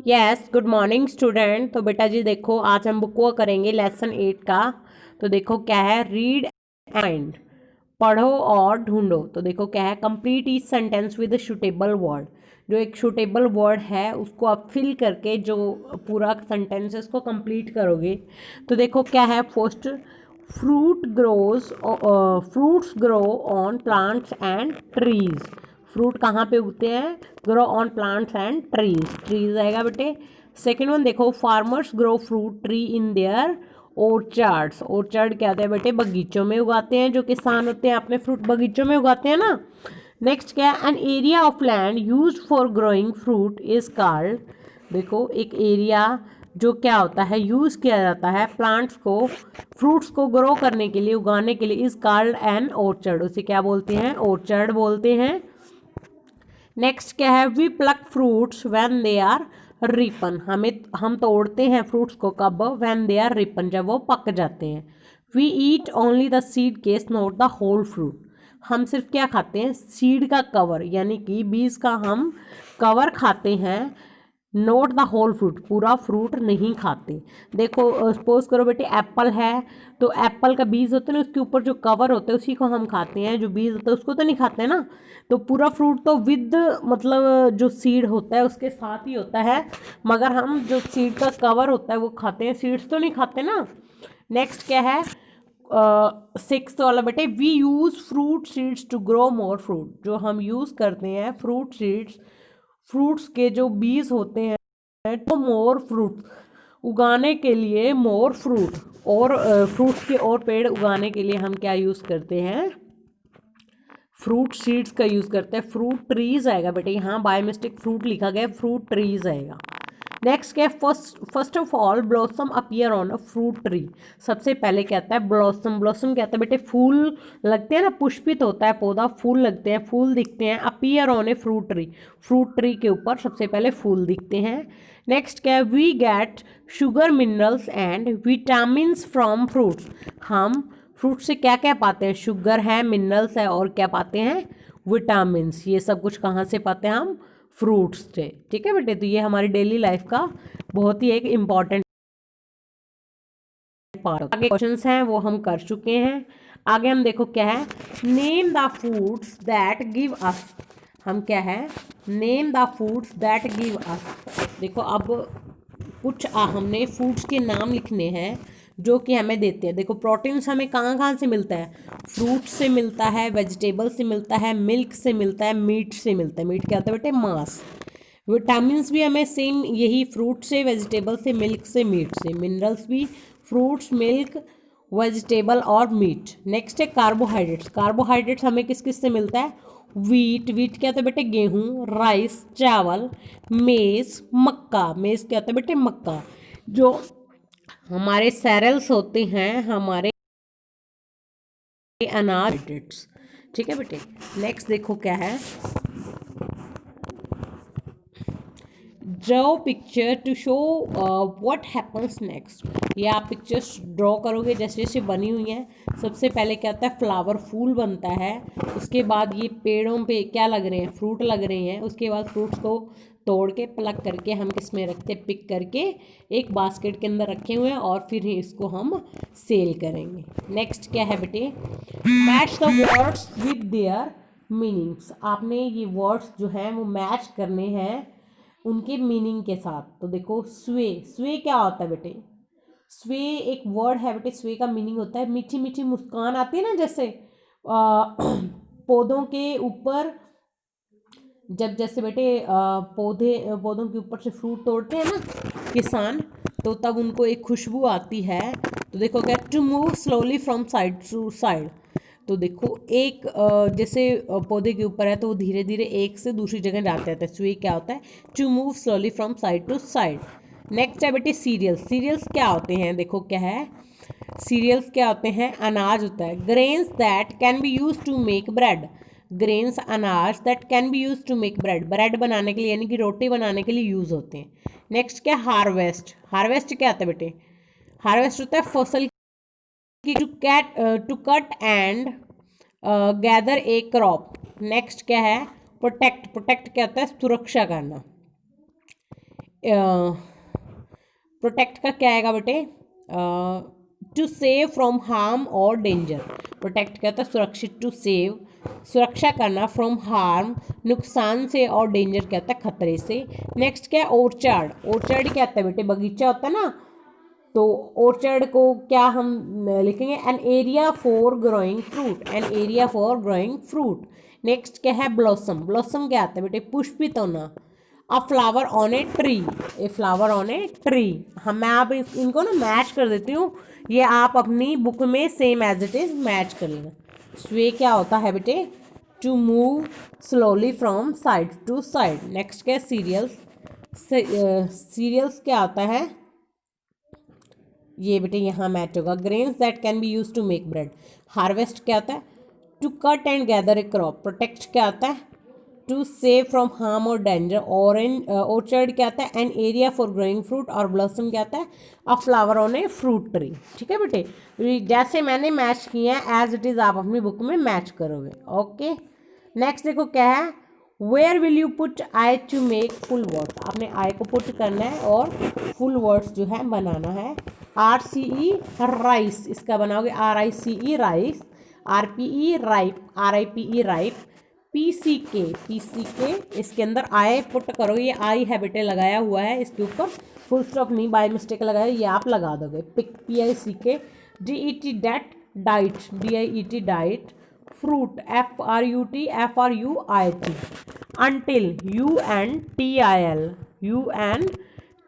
Yes, good morning student. तो बेटा जी देखो, आज हम बुक वर्क करेंगे लेसन 8 का। तो देखो क्या है, रीड एंड पढ़ो और ढूंढो। तो देखो क्या है, complete each sentence with suitable word. जो एक सुटेबल वर्ड है उसको आप फिल करके जो पूरा सेंटेंस है उसको कंप्लीट करोगे। तो देखो क्या है, first, fruits grow on plants and trees. Fruit कहाँ पे उगते हैं? Grow on plants and trees, trees आएगा बेटे। सेकेंड वन देखो, farmers grow fruit tree in their orchards. Orchard क्या होता है बेटे? बगीचों में उगाते हैं, जो किसान होते हैं अपने फ्रूट बगीचों में उगाते हैं ना। नेक्स्ट क्या है, an area of land use for growing fruit is called. देखो एक एरिया जो क्या होता है, यूज किया जाता है प्लांट्स को, फ्रूट्स को ग्रो करने के लिए, उगाने के लिए, इज कॉल्ड एन ऑर्चर्ड। उसे क्या बोलते हैं? ऑर्चर्ड बोलते हैं। नेक्स्ट क्या है, we pluck fruits when they are ripen. हम तोड़ते हैं फ्रूट्स को कब? व्हेन दे आर रिपन, जब वो पक जाते हैं। We eat only the seed case, not the whole fruit. हम सिर्फ क्या खाते हैं? सीड का कवर, यानी कि बीज का हम कवर खाते हैं, नोट द होल फ्रूट, पूरा फ्रूट नहीं खाते। देखो सपोज करो बेटे एप्पल है, तो एप्पल का बीज होता है ना, उसके ऊपर जो कवर होता है उसी को हम खाते हैं, जो बीज होता है उसको तो नहीं खाते ना। तो पूरा फ्रूट तो विद मतलब जो सीड होता है उसके साथ ही होता है, मगर हम जो सीड का कवर होता है वो खाते हैं, सीड्स तो नहीं खाते ना। नेक्स्ट क्या है, सिक्स वाला बेटे, we use fruit seeds to grow more fruit. जो हम यूज़ करते हैं फ्रूट सीड्स, फ्रूट्स के जो बीज होते हैं, तो मोर फ्रूट उगाने के लिए, मोर फ्रूट और फ्रूट्स के और पेड़ उगाने के लिए हम क्या यूज़ करते हैं? फ्रूट सीड्स का यूज़ करते हैं। फ्रूट ट्रीज आएगा बेटे, यहाँ बाय मिस्टेक फ्रूट लिखा गया, फ्रूट ट्रीज आएगा। नेक्स्ट क्या है, first of all blossom appear on a fruit tree. सबसे पहले क्या आता है? ब्लॉसम। ब्लॉसम क्या आता है बेटे? फूल लगते हैं ना, पुष्पित होता है पौधा, फूल लगते हैं, फूल दिखते हैं। Appear on a fruit tree, fruit tree के ऊपर सबसे पहले फूल दिखते हैं। नेक्स्ट क्या है, we get sugar, minerals and vitamins from fruits. हम फ्रूट से क्या क्या पाते हैं? शुगर है, मिनरल्स है, और क्या पाते हैं? विटामिन्स। ये सब कुछ कहाँ से पाते हैं हम? फ्रूट्स से। ठीक है बेटे, तो ये हमारी डेली लाइफ का बहुत ही एक इम्पॉर्टेंट पार्ट। आगे क्वेश्चंस हैं वो हम कर चुके हैं। आगे हम देखो क्या है, name the foods that give us. हम क्या है, name the foods that give us. देखो अब कुछ हमने फूड्स के नाम लिखने हैं जो कि हमें देते हैं। देखो प्रोटीन्स हमें कहाँ कहाँ से मिलता है? फ्रूट से मिलता है, वेजिटेबल से मिलता है, मिल्क से मिलता है, मीट से मिलता है। मीट क्या होता है बेटे? मांस। विटामिन्स भी हमें सेम यही, फ्रूट से, वेजिटेबल से, मिल्क से, मीट से। मिनरल्स भी फ्रूट्स, मिल्क, वेजिटेबल और मीट। नेक्स्ट है कार्बोहाइड्रेट्स। कार्बोहाइड्रेट्स हमें किस किस से मिलता है? वीट। वीट क्या होता है बेटे? गेहूँ। राइस, चावल। मेज, मक्का। मेज क्या होता है बेटे? मक्का। जो हमारे सेरेल्स होते हैं, हमारे अनाज। ठीक है बेटे। नेक्स्ट देखो क्या है, draw picture to show what happens next. ये आप पिक्चर्स ड्रॉ करोगे जैसे जैसे बनी हुई हैं। सबसे पहले क्या होता है? फ्लावर, फूल बनता है। उसके बाद ये पेड़ों पे क्या लग रहे हैं? फ्रूट लग रहे हैं। उसके बाद फ्रूट्स को तोड़ के प्लग करके हम किस में रखते हैं? पिक करके एक बास्केट के अंदर रखे हुए हैं, और फिर ही इसको हम सेल करेंगे। नेक्स्ट क्या है बेटे, match the words with their meanings. आपने ये वर्ड्स जो हैं वो मैच करने हैं उनके मीनिंग के साथ। तो देखो स्वे, स्वे क्या होता है बेटे? स्वे एक वर्ड है बेटे, स्वे का मीनिंग होता है मीठी मीठी मुस्कान आती है ना, जैसे पौधों के ऊपर, जब जैसे बेटे पौधों के ऊपर से फ्रूट तोड़ते हैं ना किसान, तो तब उनको एक खुशबू आती है। तो देखो क्या, to move slowly from side to side. तो देखो एक जैसे पौधे के ऊपर है तो वो धीरे धीरे एक से दूसरी जगह जाते रहता है। स्वे क्या होता है? To move slowly from side to side. Next है बेटे सीरियल्स। सीरियल्स क्या होते हैं? देखो क्या है, सीरियल्स क्या होते हैं? अनाज होता है। Grains that can be use to make bread. Grains अनाज that can be use to make bread, bread बनाने के लिए यानी कि रोटी बनाने के लिए यूज होते हैं। नेक्स्ट क्या, हार्वेस्ट। हार्वेस्ट क्या होता है बेटे? हार्वेस्ट होता है फसल की, to cut and gather a crop. Next क्या है, प्रोटेक्ट। प्रोटेक्ट क्या होता है? सुरक्षा करना। प्रोटेक्ट का क्या आएगा बेटे, टू सेव फ्रॉम हार्म और डेंजर। प्रोटेक्ट कहता है सुरक्षित, टू सेव सुरक्षा करना, फ्रॉम हार्म नुकसान से, और डेंजर कहता है खतरे से। नेक्स्ट क्या है, ऑर्चर्ड। ऑर्चर्ड क्या होता है बेटे, बगीचा होता है ना, तो ऑर्चर्ड को क्या हम लिखेंगे, N area for growing fruit, N area for growing fruit. Next क्या है, ब्लॉसम। ब्लॉसम क्या आता है बेटे, पुष्पित होना। अ flower on a tree, a flower on a tree. हम मैं आप इनको ना मैच कर देती हूँ, ये आप अपनी बुक में same as it is match कर लेना। स्वे क्या होता है बेटे, to move slowly from side to side. Next क्या है, सीरियल्स। सीरियल्स क्या आता है, ये बेटे यहाँ मैच होगा। Grains that can be use to make bread. Harvest क्या आता है, to cut and gather a crop. Protect क्या आता है, टू सेव फ्रॉम हार्म और डेंजर। ऑरेंज ऑर्चर्ड क्या आता है, an area for growing fruit. और ब्लॉसम क्या आता है, a flower on a fruit tree. ठीक है बेटे, जैसे मैंने मैच किए हैं एज इट इज़ आप अपनी बुक में मैच करोगे। ओके, नेक्स्ट देखो क्या है, where will you put I to make full words. आपने आई को पुट करना है और फुल वर्ड्स जो है बनाना है। आर सी ई राइस, इसका बनाओगे R I C E rice. R P E ripe, R I P E ripe. P C K इसके अंदर आई पुट करोगे, ये आई है बेटे लगाया हुआ है इसके ऊपर, फुल स्टॉप नहीं बाय मिस्टेक लगाया, ये आप लगा दोगे। Pick, P I C K. D E T date, diet, D I E T diet. Fruit, F R U T, F R U I T. Until, U N T I L, U N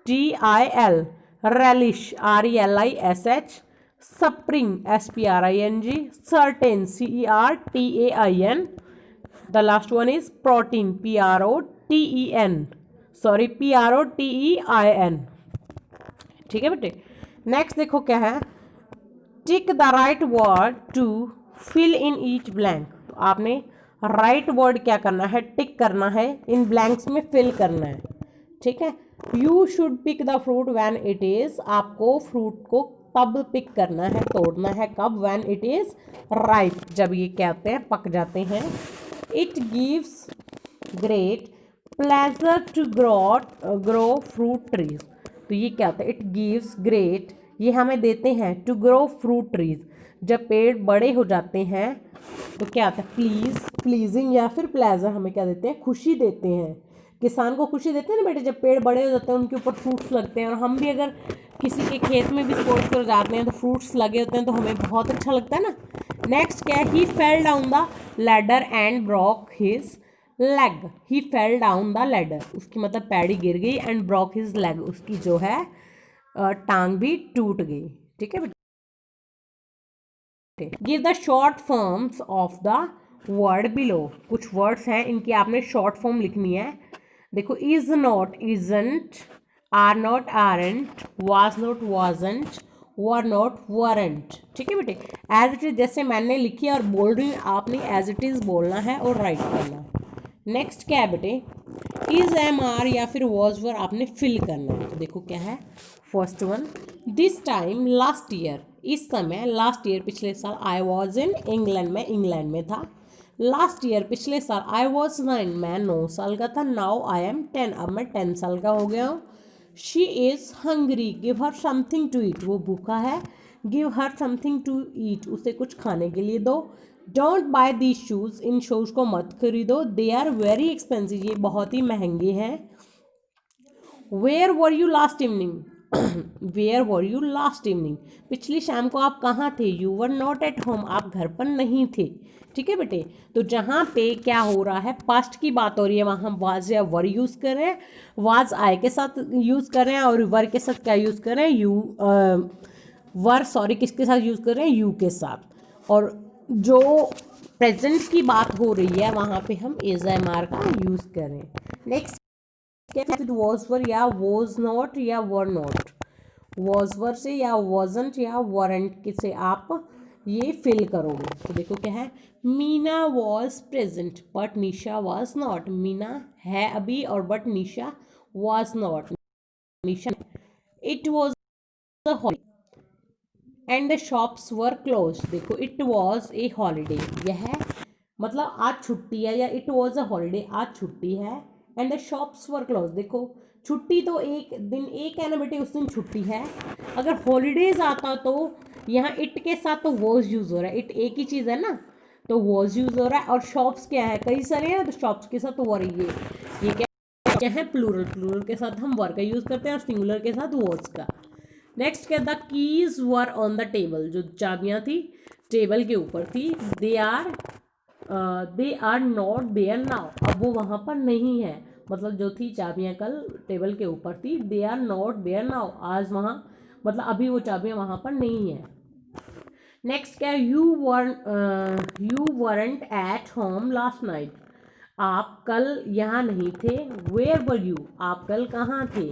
T I L. relish, R E L I S H। spring, S P R I N G। certain, C E R T A I N। the last one is protein, P R O T E N, sorry P R O T E I N। ठीक है बेटे, next देखो क्या है, tick the right word to fill in each blank. तो आपने right word क्या करना है, टिक करना है, इन ब्लैंक्स में फिल करना है। ठीक है, you should pick the fruit when it is, आपको फ्रूट को तब पिक करना है, तोड़ना है कब, वैन इट इज राइप, जब ये क्या होते हैं, पक जाते हैं। It gives great pleasure to grow fruit trees. तो ये क्या होता है, इट गिव्स ग्रेट, ये हमें देते हैं, टू ग्रो फ्रूट ट्रीज, जब पेड़ बड़े हो जाते हैं तो क्या आता है, प्लीजिंग या फिर प्लेजर, हमें क्या देते हैं, खुशी देते हैं। किसान को खुशी देते हैं ना बेटे, जब पेड़ बड़े हो जाते हैं उनके ऊपर फ्रूट्स लगते हैं, और हम भी अगर किसी के खेत में भी स्पोर्ट्स कर जाते हैं तो फ्रूट्स लगे होते हैं तो हमें बहुत अच्छा लगता है ना। नेक्स्ट क्या है, he fell down the ladder and broke his leg. He fell down the ladder, उसकी मतलब पैड़ी गिर गई, एंड ब्रोक हिज लेग, उसकी जो है टांग भी टूट गई। ठीक है बेटे, give the short forms of the word below. कुछ वर्ड्स हैं, इनकी आपने शॉर्ट फॉर्म लिखनी है। देखो, is not, isn't, are not, aren't, was not, wasn't, were not, weren't. ठीक है बेटे, एज इट इज जैसे मैंने लिखी और बोल रही हूँ, आपने एज इट इज बोलना है और राइट करना। नेक्स्ट क्या है बेटे, इज एम आर या फिर वॉज वर आपने फिल करना है। तो देखो क्या है, first one, this time last year, इस समय, लास्ट ईयर पिछले साल, आई वॉज इन इंग्लैंड, में इंग्लैंड में था। लास्ट ईयर पिछले साल, आई वॉज 9, मैं 9 साल का था। नाउ आई एम 10, अब मैं 10 साल का हो गया हूँ। She is hungry, give her something to eat, वो भूखा है, give her something to eat, उसे कुछ खाने के लिए दो। डोंट बाय दीज शूज़, इन शूज़ को मत खरीदो, दे आर वेरी एक्सपेंसिव, ये बहुत ही महंगे हैं। Where were you last evening, where were you last evening, पिछली शाम को आप कहाँ थे। You were not at home, आप घर पर नहीं थे। ठीक है बेटे, तो जहाँ पे क्या हो रहा है, पास्ट की बात हो रही है, वहाँ हम वाज या वर यूज़ कर रहे हैं। वाज आई के साथ यूज़ कर रहे हैं, और वर के साथ क्या यूज़ कर रहे हैं, वर सॉरी किसके साथ यूज़ कर रहे हैं, यू के साथ। और जो प्रेजेंट की बात हो रही है वहाँ पे हम इज एम आर का यूज़ करें। नेक्स्ट वॉज वर या वॉज नॉट या वर नॉट, वॉज वर से या वॉजंट या वॉरेंट से आप ये फिल करोगे। तो देखो क्या है, Meena was present but Nisha was not, Meena है अभी और but Nisha was not, Nisha. It was a holiday and the shops were close, देखो इट वॉज ए हॉलीडे, यह मतलब आज छुट्टी है, या इट वॉज अ हॉलीडे आज छुट्टी है, and the shops were close, देखो छुट्टी तो एक दिन एक है ना बेटे, उस दिन छुट्टी है। अगर हॉलीडेज आता तो यहाँ इट के साथ तो वॉज यूज़ हो रहा है, इट एक ही चीज़ है ना, तो वॉज यूज़ हो रहा है। और शॉप्स क्या है, कई सारे हैं, तो शॉप्स के साथ वर ये क्या है, प्लूरल। प्लूरल के साथ हम वर का यूज़ करते हैं और सिंगुलर के साथ वॉज का। नेक्स्ट क्या, the keys were on the table, जो चाबियाँ थी टेबल के ऊपर थी। They are not there now, अब वो वहाँ पर नहीं है, मतलब जो थी चाबियाँ कल टेबल के ऊपर थी, they are not there now, आज वहाँ मतलब अभी वो चाबियाँ वहाँ पर नहीं है। नेक्स्ट क्या, you weren't at home last night, आप कल यहाँ नहीं थे। वेयर वर यू, आप कल कहाँ थे।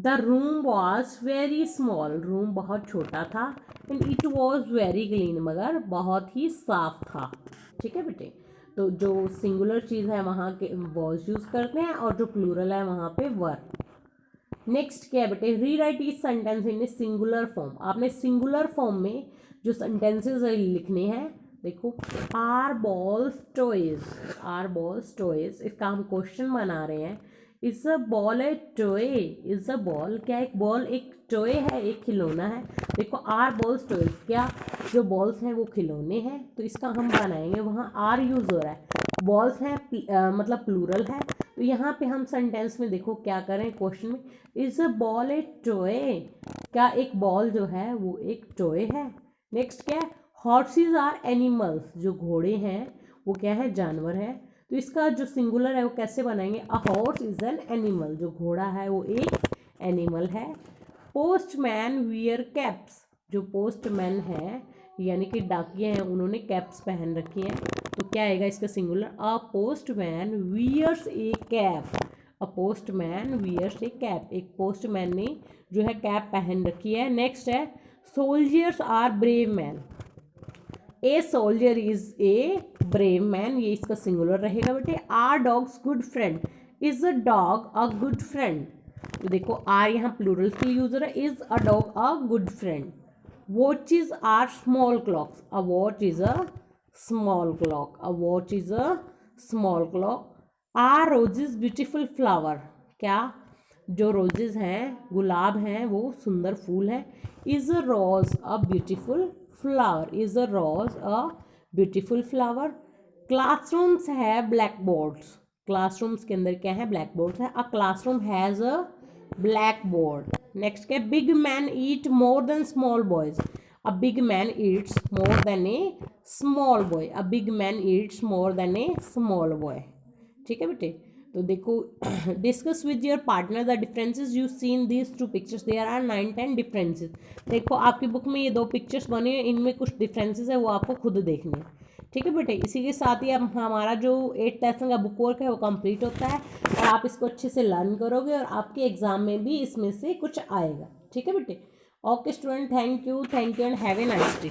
The room was very small, room बहुत छोटा था। And it was very clean, मगर बहुत ही साफ था। ठीक है बेटे, तो जो सिंगुलर चीज़ है वहाँ के वॉज यूज़ करते हैं और जो प्लूरल है वहाँ पे वर। नेक्स्ट क्या है बेटे, rewrite is sentence in singular form, आपने सिंगुलर फॉर्म में जो सेंटेंसेस लिखने हैं। देखो, are balls toys, are balls toys, इसका हम क्वेश्चन बना रहे हैं। Is a ball a toy, is a ball, क्या एक बॉल एक टॉय है, एक खिलौना है। देखो, आर बॉल्स टॉयज, क्या जो बॉल्स हैं वो खिलौने हैं, तो इसका हम बनाएंगे, वहाँ आर यूज़ हो रहा है, बॉल्स हैं मतलब प्लूरल है, तो यहाँ पे हम सेंटेंस में देखो क्या करें, क्वेश्चन में, is a ball a toy, क्या एक बॉल जो है वो एक टॉय है। नेक्स्ट क्या है, हॉर्सेज आर एनिमल्स, जो घोड़े हैं वो क्या है, जानवर है, तो इसका जो सिंगुलर है वो कैसे बनाएंगे, a horse is an animal, जो घोड़ा है वो एक एनिमल है। पोस्टमैन वियर कैप्स, जो पोस्टमैन है यानी कि डाकिये हैं, उन्होंने कैप्स पहन रखी हैं, तो क्या आएगा इसका singular, a postman wears a cap, a postman wears a cap, एक पोस्टमैन ने जो है कैप पहन रखी है। नेक्स्ट है, soldiers are brave man, a soldier is a brave man, ये इसका सिंगुलर रहेगा बेटे। Are dogs good friend, is a dog a good friend, तो देखो आर यहाँ प्लूरल से यूज हो रहा है, is a dog a good friend. Watches are small clocks, a watch is a small clock, a watch is a small clock. Are roses beautiful flower, क्या जो roses हैं, गुलाब हैं, वो सुंदर फूल हैं। Is a rose a beautiful flower, is a rose a beautiful flower. Classrooms है black boards, classrooms के अंदर क्या है, ब्लैक बोर्ड्स है। A classroom has a black board. Next क्या, big man eat more than small boys, a big man eats more than a small boy, a big man eats more than a small boy. ठीक है बेटे, तो देखो, discuss with your partner the differences you seen these two pictures, there are 9-10 differences. देखो आपकी book में ये 2 pictures बने हैं, इनमें कुछ डिफरेंसेस है, वो आपको खुद देखने हैं। ठीक है बेटे, इसी के साथ ही अब हमारा जो 8th लेसन का बुक वर्क है वो कंप्लीट होता है, और आप इसको अच्छे से लर्न करोगे और आपके एग्जाम में भी इसमें से कुछ आएगा। ठीक है बेटे, okay student, thank you and have a nice day.